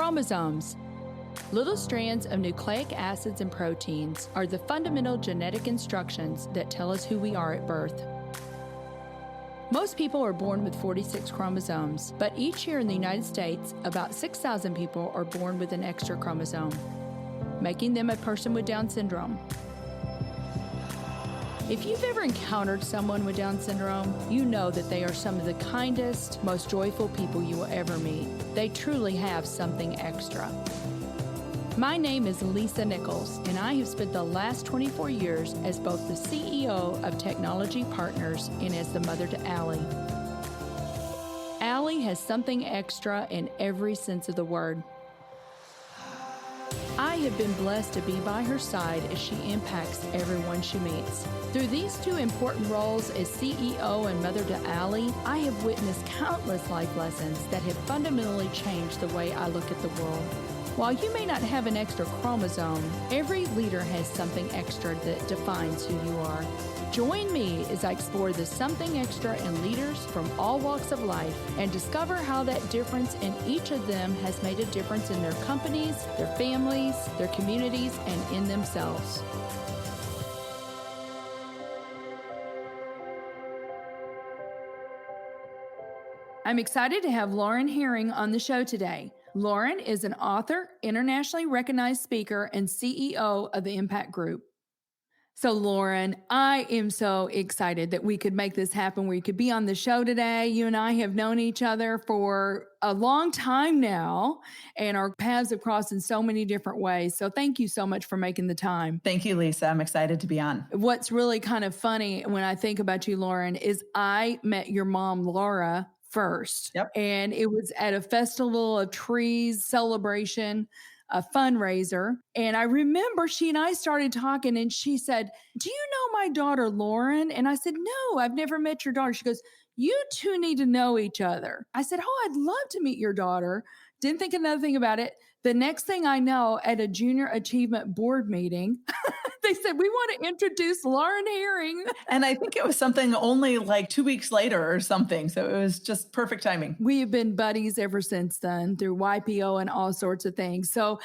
Chromosomes. Little strands of nucleic acids and proteins are the fundamental genetic instructions that tell us who we are at birth. Most people are born with 46 chromosomes, but each year in the United States, about 6,000 people are born with an extra chromosome, making them a person with Down syndrome. If you've ever encountered someone with Down syndrome, you know that they are some of the kindest, most joyful people you will ever meet. They truly have something extra. My name is Lisa Nichols, and I have spent the last 24 years as both the CEO of Technology Partners and as the mother to Allie. Allie has something extra in every sense of the word. I have been blessed to be by her side as she impacts everyone she meets. Through these two important roles as CEO and mother to Allie, I have witnessed countless life lessons that have fundamentally changed the way I look at the world. While you may not have an extra chromosome, every leader has something extra that defines who you are. Join me as I explore the something extra in leaders from all walks of life and discover how that difference in each of them has made a difference in their companies, their families, their communities, and in themselves. I'm excited to have Lauren Herring on the show today. Lauren is an author, internationally recognized speaker, and CEO of the Impact Group. So Lauren, I am so excited that we could make this happen. We could be on the show today. You and I have known each other for a long time now, and our paths have crossed in so many different ways. So thank you so much for making the time. Thank you, Lisa. I'm excited to be on. What's really kind of funny when I think about you, Lauren, is I met your mom, Laura, first. Yep. And it was at a Festival of Trees celebration, a fundraiser. And I remember she and I started talking and she said, "Do you know my daughter, Lauren?" And I said, "No, I've never met your daughter." She goes, "You two need to know each other." I said, "Oh, I'd love to meet your daughter." Didn't think another thing about it. The next thing I know, at a Junior Achievement Board meeting, they said, "We want to introduce Lauren Herring." And I think it was something only like 2 weeks later or something. So it was just perfect timing. We have been buddies ever since then through YPO and all sorts of things. So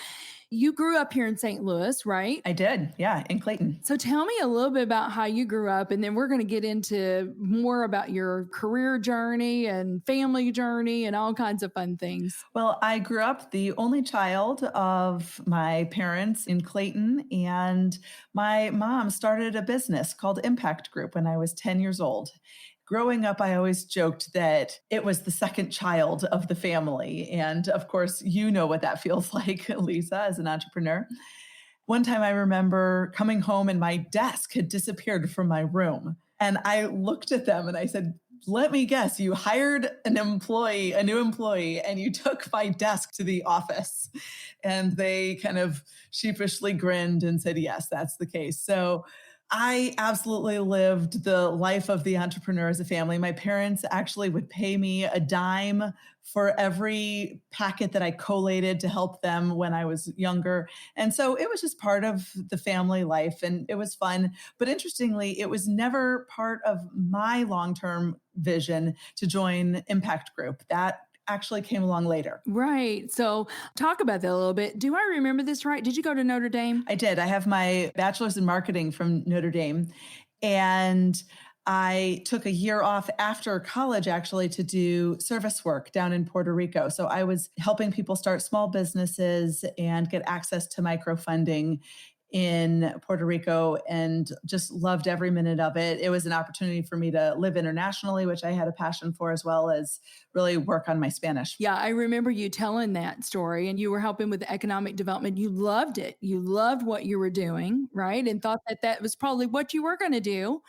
you grew up here in St. Louis, right? I did. Yeah. In Clayton. So tell me a little bit about how you grew up, and then we're going to get into more about your career journey and family journey and all kinds of fun things. Well, I grew up the only child of my parents in Clayton, and my mom started a business called Impact Group when I was 10 years old. Growing up, I always joked that it was the second child of the family. And of course, you know what that feels like, Lisa, as an entrepreneur. One time I remember coming home and my desk had disappeared from my room. And I looked at them and I said, "Let me guess, you hired a new employee, and you took my desk to the office." And they kind of sheepishly grinned and said, "Yes, that's the case." So I absolutely lived the life of the entrepreneur as a family. My parents actually would pay me a dime for every packet that I collated to help them when I was younger. And so it was just part of the family life, and it was fun. But interestingly, it was never part of my long-term vision to join Impact Group. That actually came along later. Right. So talk about that a little bit. Do I remember this right? Did you go to Notre Dame? I did. I have my bachelor's in marketing from Notre Dame. And I took a year off after college actually to do service work down in Puerto Rico. So I was helping people start small businesses and get access to microfunding in Puerto Rico, and just loved every minute of it. It was an opportunity for me to live internationally, which I had a passion for, as well as really work on my Spanish. Yeah, I remember you telling that story, and you were helping with economic development. You loved it. You loved what you were doing, right? And thought that that was probably what you were going to do.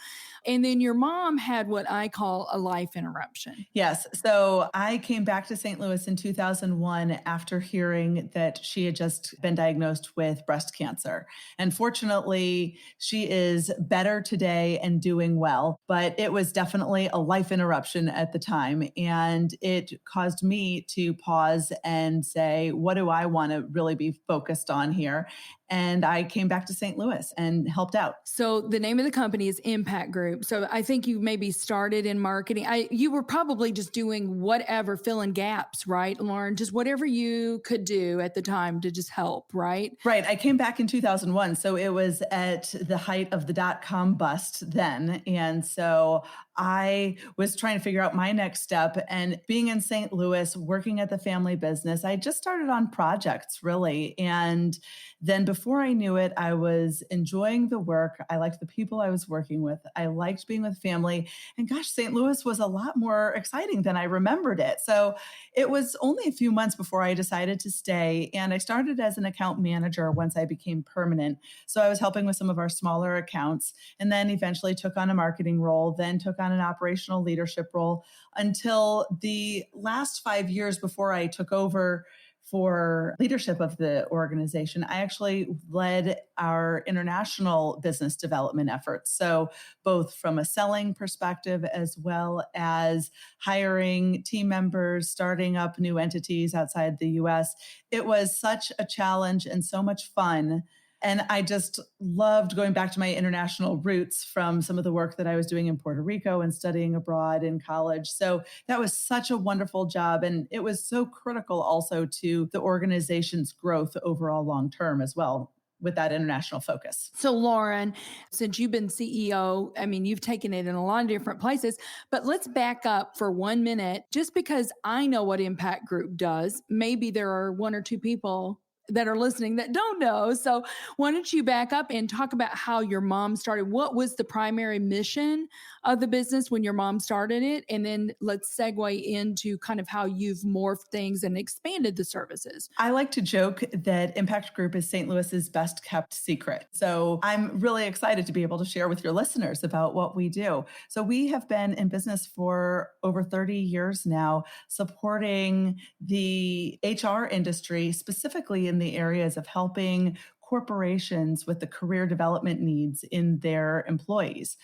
And then your mom had what I call a life interruption. Yes. So I came back to St. Louis in 2001 after hearing that she had just been diagnosed with breast cancer. And fortunately, she is better today and doing well. But it was definitely a life interruption at the time. And it caused me to pause and say, what do I want to really be focused on here? And I came back to St. Louis and helped out. So the name of the company is Impact Group. So I think you maybe started in marketing. You were probably just doing whatever, filling gaps, right, Lauren? Just whatever you could do at the time to just help, right? Right. I came back in 2001. So it was at the height of the .com bust then. And so I was trying to figure out my next step. And being in St. Louis, working at the family business, I just started on projects really. And then before I knew it, I was enjoying the work. I liked the people I was working with. I liked being with family. And gosh, St. Louis was a lot more exciting than I remembered it. So it was only a few months before I decided to stay. And I started as an account manager once I became permanent. So I was helping with some of our smaller accounts and then eventually took on a marketing role, then took on an operational leadership role until the last 5 years before I took over for leadership of the organization. I actually led our international business development efforts. So, both from a selling perspective as well as hiring team members, starting up new entities outside the US. It was such a challenge and so much fun. And I just loved going back to my international roots from some of the work that I was doing in Puerto Rico and studying abroad in college. So that was such a wonderful job. And it was so critical also to the organization's growth overall long term as well with that international focus. So, Lauren, since you've been CEO, I mean, you've taken it in a lot of different places, but let's back up for 1 minute. Just because I know what Impact Group does, maybe there are one or two people that are listening that don't know. So why don't you back up and talk about how your mom started? What was the primary mission of the business when your mom started it? And then let's segue into kind of how you've morphed things and expanded the services. I like to joke that Impact Group is St. Louis's best kept secret. So I'm really excited to be able to share with your listeners about what we do. So we have been in business for over 30 years now, supporting the HR industry, specifically in the areas of helping corporations with the career development needs in their employees.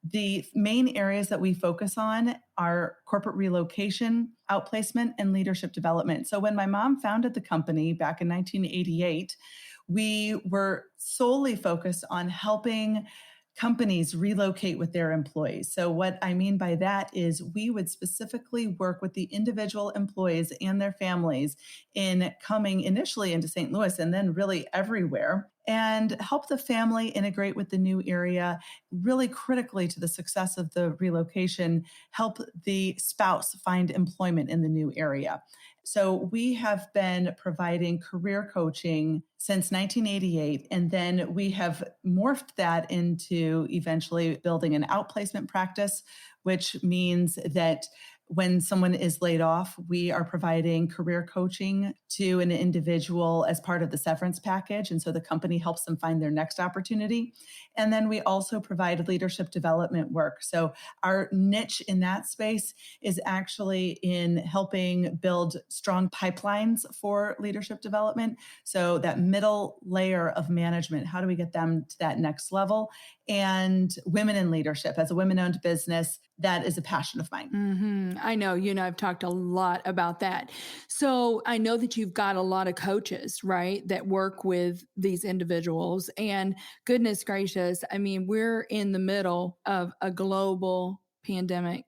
The main areas that we focus on are corporate relocation, outplacement, and leadership development. So when my mom founded the company back in 1988, we were solely focused on helping companies relocate with their employees. So what I mean by that is we would specifically work with the individual employees and their families in coming initially into St. Louis and then really everywhere, and help the family integrate with the new area, really critically to the success of the relocation, help the spouse find employment in the new area. So we have been providing career coaching since 1988, and then we have morphed that into eventually building an outplacement practice, which means that when someone is laid off, we are providing career coaching to an individual as part of the severance package. And so the company helps them find their next opportunity. And then we also provide leadership development work. So our niche in that space is actually in helping build strong pipelines for leadership development. So that middle layer of management, how do we get them to that next level? And women in leadership. As a women-owned business, that is a passion of mine. Mm-hmm. I know, you and I have talked a lot about that. So I know that you've got a lot of coaches, right, that work with these individuals. And goodness gracious, I mean, we're in the middle of a global pandemic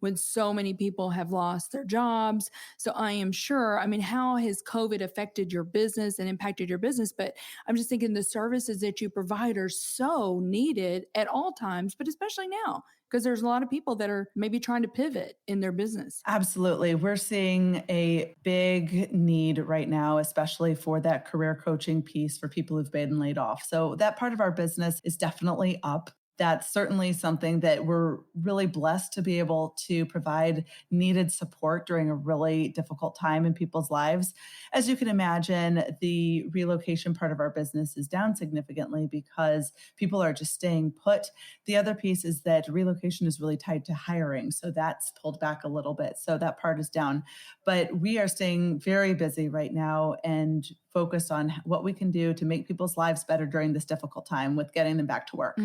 when so many people have lost their jobs. So I am sure, I mean, how has COVID affected your business and impacted your business? But I'm just thinking the services that you provide are so needed at all times, but especially now, because there's a lot of people that are maybe trying to pivot in their business. Absolutely. We're seeing a big need right now, especially for that career coaching piece for people who've been laid off. So that part of our business is definitely up. that's certainly something that we're really blessed to be able to provide needed support during a really difficult time in people's lives. As you can imagine, the relocation part of our business is down significantly because people are just staying put. The other piece is that relocation is really tied to hiring. So that's pulled back a little bit. So that part is down. But we are staying very busy right now and focused on what we can do to make people's lives better during this difficult time with getting them back to work.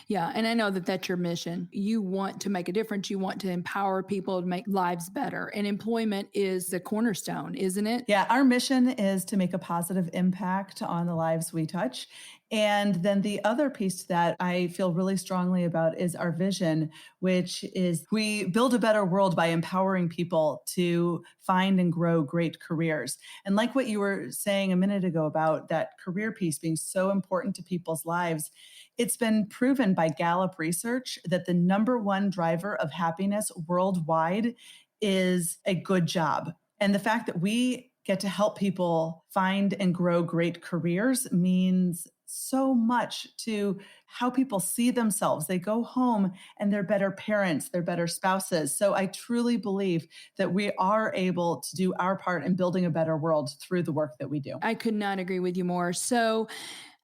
Yeah. And I know that that's your mission. You want to make a difference. You want to empower people to make lives better. And employment is the cornerstone, isn't it? Yeah, our mission is to make a positive impact on the lives we touch. And then the other piece to that I feel really strongly about is our vision, which is we build a better world by empowering people to find and grow great careers. And like what you were saying a minute ago about that career piece being so important to people's lives, it's been proven by Gallup research that the number one driver of happiness worldwide is a good job. And the fact that we get to help people find and grow great careers means so much to how people see themselves. They go home and they're better parents, they're better spouses. So I truly believe that we are able to do our part in building a better world through the work that we do. I could not agree with you more. So,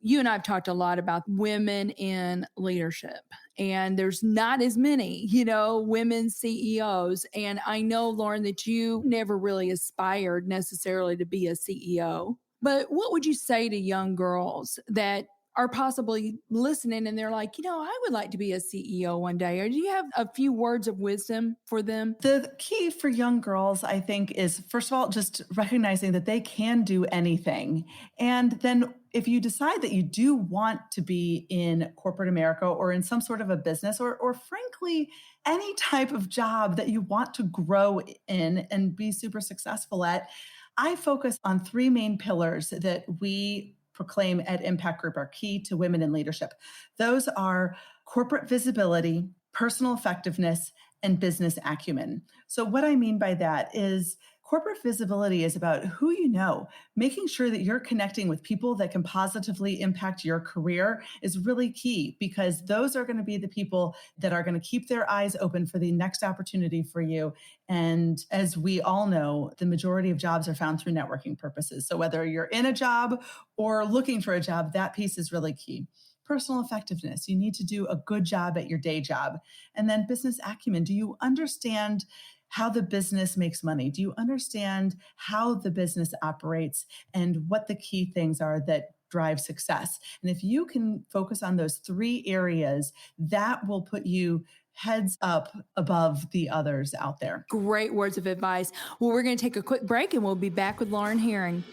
you and I have talked a lot about women in leadership, and there's not as many, women CEOs. And I know, Lauren, that you never really aspired necessarily to be a CEO. But what would you say to young girls that are possibly listening and they're like, I would like to be a CEO one day? Or do you have a few words of wisdom for them? The key for young girls, I think, is first of all, just recognizing that they can do anything. And then if you decide that you do want to be in corporate America or in some sort of a business or frankly, any type of job that you want to grow in and be super successful at, I focus on three main pillars that we proclaim at Impact Group are key to women in leadership. Those are corporate visibility, personal effectiveness, and business acumen. So, what I mean by that is corporate visibility is about who you know. Making sure that you're connecting with people that can positively impact your career is really key because those are going to be the people that are going to keep their eyes open for the next opportunity for you. And as we all know, the majority of jobs are found through networking purposes. So, whether you're in a job or looking for a job, that piece is really key. Personal effectiveness. You need to do a good job at your day job. And then business acumen. Do you understand how the business makes money? Do you understand how the business operates and what the key things are that drive success? And if you can focus on those three areas, that will put you heads up above the others out there. Great words of advice. Well, we're going to take a quick break and we'll be back with Lauren Herring.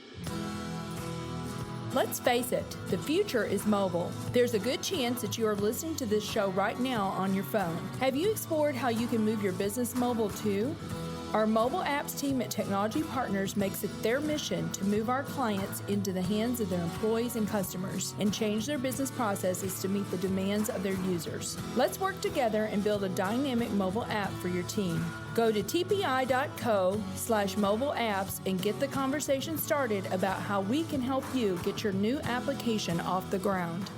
Let's face it, the future is mobile. There's a good chance that you are listening to this show right now on your phone. Have you explored how you can move your business mobile too? Our mobile apps team at Technology Partners makes it their mission to move our clients into the hands of their employees and customers and change their business processes to meet the demands of their users. Let's work together and build a dynamic mobile app for your team. Go to tpi.co/mobile apps and get the conversation started about how we can help you get your new application off the ground.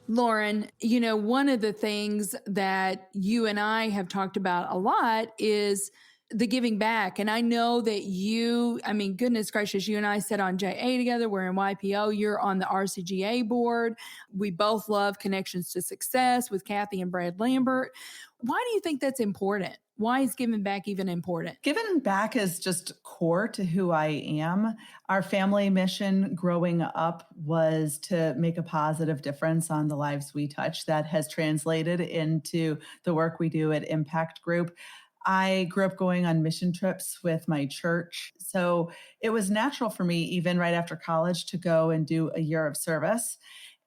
Lauren, one of the things that you and I have talked about a lot is the giving back. And I know that goodness gracious, you and I sit on JA together. We're in YPO. You're on the RCGA board. We both love Connections to Success with Kathy and Brad Lambert. Why do you think that's important? Why is giving back even important? Giving back is just core to who I am. Our family mission growing up was to make a positive difference on the lives we touch. That has translated into the work we do at Impact Group. I grew up going on mission trips with my church. So it was natural for me, even right after college, to go and do a year of service.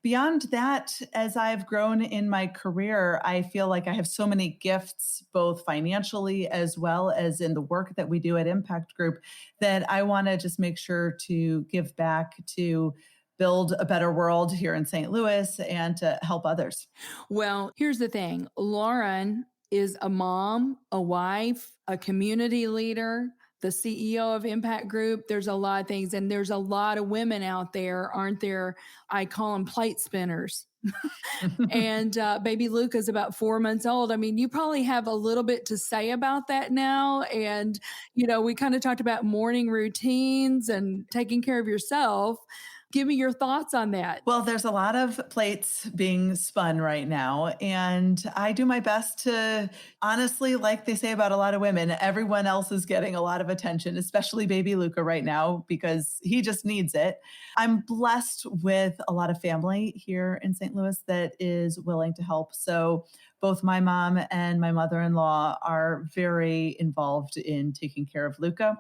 Beyond that, as I've grown in my career, I feel like I have so many gifts, both financially as well as in the work that we do at Impact Group, that I want to just make sure to give back to build a better world here in St. Louis and to help others. Well, here's the thing. Lauren is a mom, a wife, a community leader, the CEO of Impact Group. There's a lot of things, and there's a lot of women out there, aren't there? I call them plate spinners. And baby Luca's about 4 months old. I mean, you probably have a little bit to say about that now. And, we kind of talked about morning routines and taking care of yourself. Give me your thoughts on that. Well, there's a lot of plates being spun right now. And I do my best to, honestly, like they say about a lot of women, everyone else is getting a lot of attention, especially baby Luca right now, because he just needs it. I'm blessed with a lot of family here in St. Louis that is willing to help. So both my mom and my mother-in-law are very involved in taking care of Luca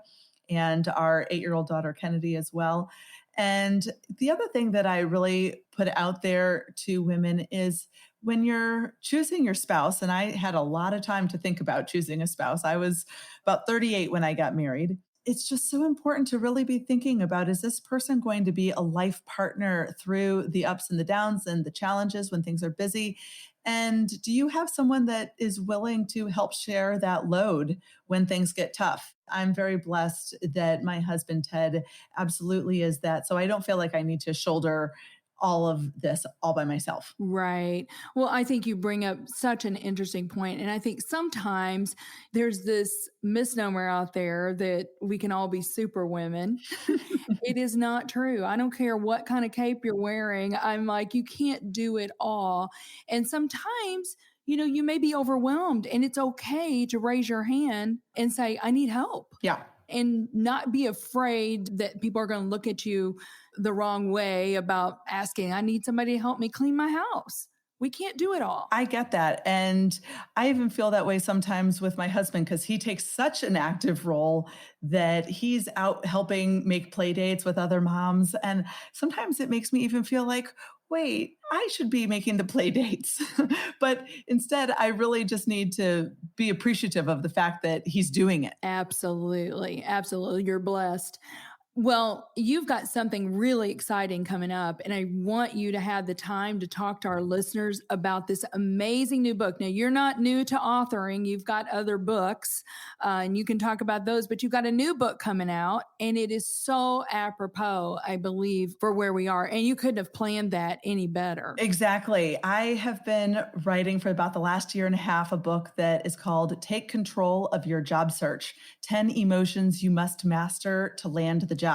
and our 8-year-old daughter, Kennedy, as well. And the other thing that I really put out there to women is when you're choosing your spouse, and I had a lot of time to think about choosing a spouse. I was about 38 when I got married. It's just so important to really be thinking about, is this person going to be a life partner through the ups and the downs and the challenges when things are busy? And do you have someone that is willing to help share that load when things get tough? I'm very blessed that my husband, Ted, absolutely is that. So I don't feel like I need to shoulder all of this all by myself. Right. Well, I think you bring up such an interesting point. And I think sometimes there's this misnomer out there that we can all be super women. It is not true. I don't care what kind of cape you're wearing. I'm like, you can't do it all. And sometimes, you may be overwhelmed, and it's okay to raise your hand and say, I need help. Yeah. And not be afraid that people are going to look at you the wrong way about asking, I need somebody to help me clean my house. We can't do it all. I get that. And I even feel that way sometimes with my husband because he takes such an active role that he's out helping make play dates with other moms. And sometimes it makes me even feel like, wait, I should be making the play dates. But instead, I really just need to be appreciative of the fact that he's doing it. Absolutely. Absolutely. You're blessed. Well, you've got something really exciting coming up, and I want you to have the time to talk to our listeners about this amazing new book. Now, you're not new to authoring. You've got other books, and you can talk about those, but you've got a new book coming out, and it is so apropos, I believe, for where we are. And you couldn't have planned that any better. Exactly. I have been writing for about the last year and a half a book that is called Take Control of Your Job Search: 10 Emotions You Must Master to Land the Job.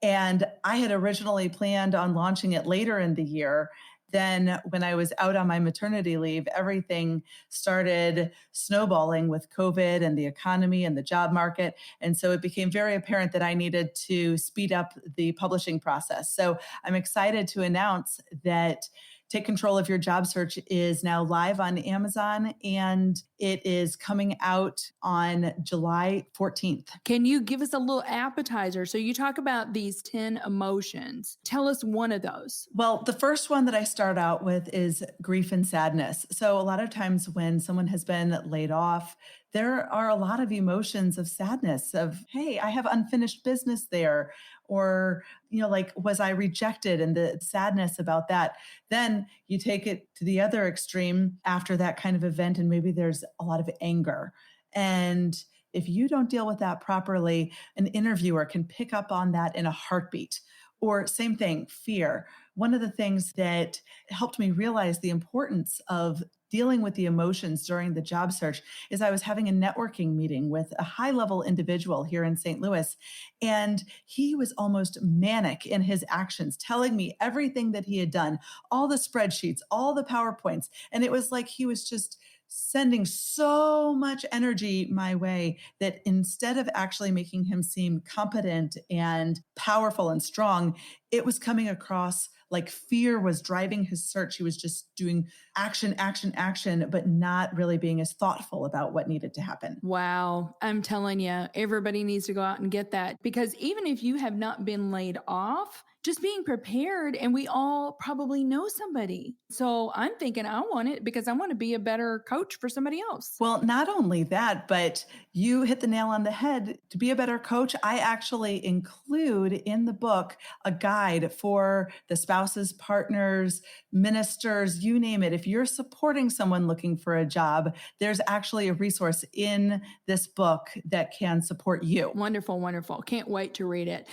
And I had originally planned on launching it later in the year. Then, when I was out on my maternity leave, everything started snowballing with COVID and the economy and the job market. And so it became very apparent that I needed to speed up the publishing process. So I'm excited to announce that Take Control of Your Job Search is now live on Amazon, and it is coming out on July 14th. Can you give us a little appetizer? So you talk about these 10 emotions. Tell us one of those. Well, the first one that I start out with is grief and sadness. So a lot of times when someone has been laid off, there are a lot of emotions of sadness of, hey, I have unfinished business there. Or, like, was I rejected, and the sadness about that. Then you take it to the other extreme after that kind of event, and maybe there's a lot of anger. And if you don't deal with that properly, an interviewer can pick up on that in a heartbeat. Or same thing, fear. One of the things that helped me realize the importance of dealing with the emotions during the job search is I was having a networking meeting with a high-level individual here in St. Louis, and he was almost manic in his actions, telling me everything that he had done, all the spreadsheets, all the PowerPoints, and it was like he was just sending so much energy my way that instead of actually making him seem competent and powerful and strong, it was coming across like fear was driving his search. He was just doing action, action, action, but not really being as thoughtful about what needed to happen. Wow. I'm telling you, everybody needs to go out and get that, because even if you have not been laid off, just being prepared, and we all probably know somebody. So I'm thinking I want it because I want to be a better coach for somebody else. Well, not only that, but you hit the nail on the head. To be a better coach, I actually include in the book a guide for the spouses, partners, ministers, you name it. If you're supporting someone looking for a job, there's actually a resource in this book that can support you. Wonderful, wonderful. Can't wait to read it.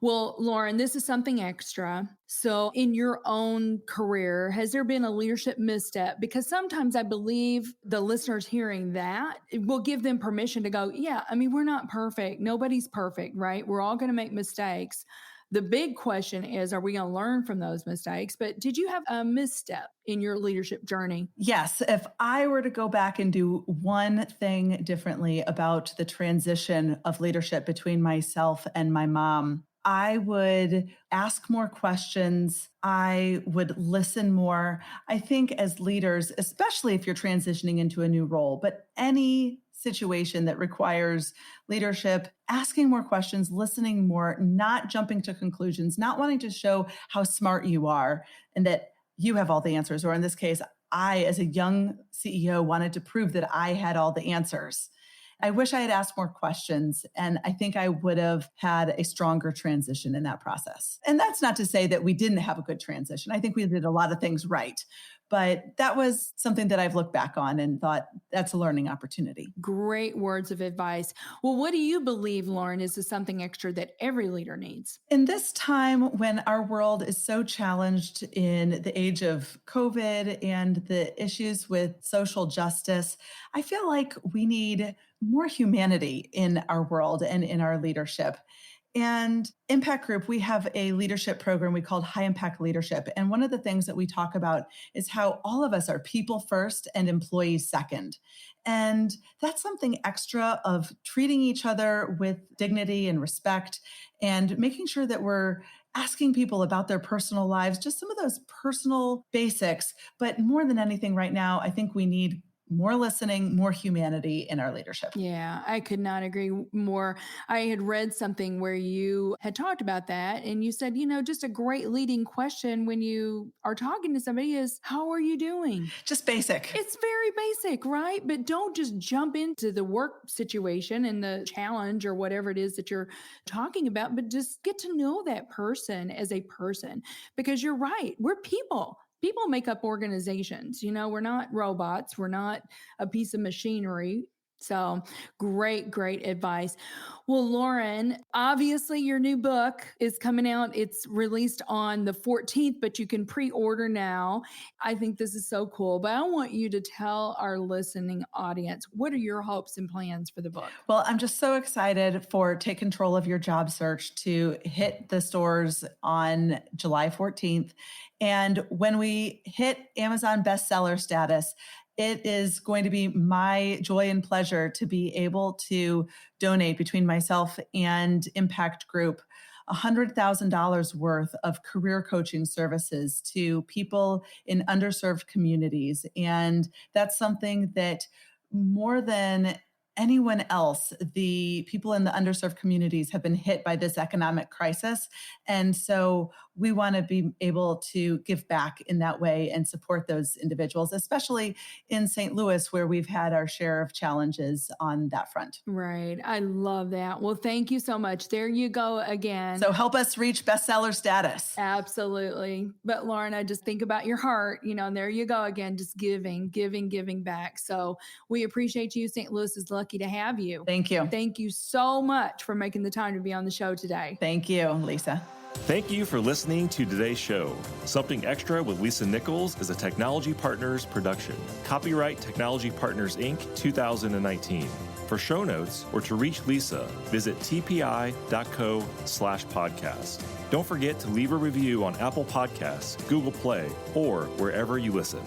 Well, Lauren, this is something extra. So in your own career, has there been a leadership misstep? Because sometimes I believe the listeners hearing that it will give them permission to go, yeah, I mean, we're not perfect. Nobody's perfect, right? We're all going to make mistakes. The big question is, are we going to learn from those mistakes? But did you have a misstep in your leadership journey? Yes. If I were to go back and do one thing differently about the transition of leadership between myself and my mom, I would ask more questions. I would listen more. I think as leaders, especially if you're transitioning into a new role, but any situation that requires leadership, asking more questions, listening more, not jumping to conclusions, not wanting to show how smart you are and that you have all the answers. Or in this case, I, as a young CEO, wanted to prove that I had all the answers. I wish I had asked more questions, and I think I would have had a stronger transition in that process. And that's not to say that we didn't have a good transition. I think we did a lot of things right. But that was something that I've looked back on and thought that's a learning opportunity. Great words of advice. Well, what do you believe, Lauren, is something extra that every leader needs? In this time when our world is so challenged in the age of COVID and the issues with social justice, I feel like we need more humanity in our world and in our leadership. And Impact Group, we have a leadership program we call High Impact Leadership. And one of the things that we talk about is how all of us are people first and employees second. And that's something extra of treating each other with dignity and respect and making sure that we're asking people about their personal lives, just some of those personal basics. But more than anything right now, I think we need more listening, more humanity in our leadership. Yeah, I could not agree more. I had read something where you had talked about that, and you said, just a great leading question when you are talking to somebody is, how are you doing? Just basic. It's very basic, right? But don't just jump into the work situation and the challenge or whatever it is that you're talking about, but just get to know that person as a person, because you're right. We're people. People make up organizations. We're not robots. We're not a piece of machinery. So great, great advice. Well, Lauren, obviously your new book is coming out. It's released on the 14th, but you can pre-order now. I think this is so cool, but I want you to tell our listening audience, what are your hopes and plans for the book? Well, I'm just so excited for Take Control of Your Job Search to hit the stores on July 14th. And when we hit Amazon bestseller status, it is going to be my joy and pleasure to be able to donate between myself and Impact Group $100,000 worth of career coaching services to people in underserved communities. And that's something that more than anyone else, the people in the underserved communities have been hit by this economic crisis. And so we want to be able to give back in that way and support those individuals, especially in St. Louis, where we've had our share of challenges on that front. Right. I love that. Well, thank you so much. There you go again. So help us reach bestseller status. Absolutely. But Lauren, I just think about your heart, and there you go again, just giving back. So we appreciate you. St. Louis is lucky to have you. Thank you. Thank you so much for making the time to be on the show today. Thank you, Lisa. Thank you for listening to today's show. Something Extra with Lisa Nichols is a Technology Partners production. Copyright Technology Partners, Inc. 2019. For show notes or to reach Lisa, visit tpi.co/podcast. Don't forget to leave a review on Apple Podcasts, Google Play, or wherever you listen.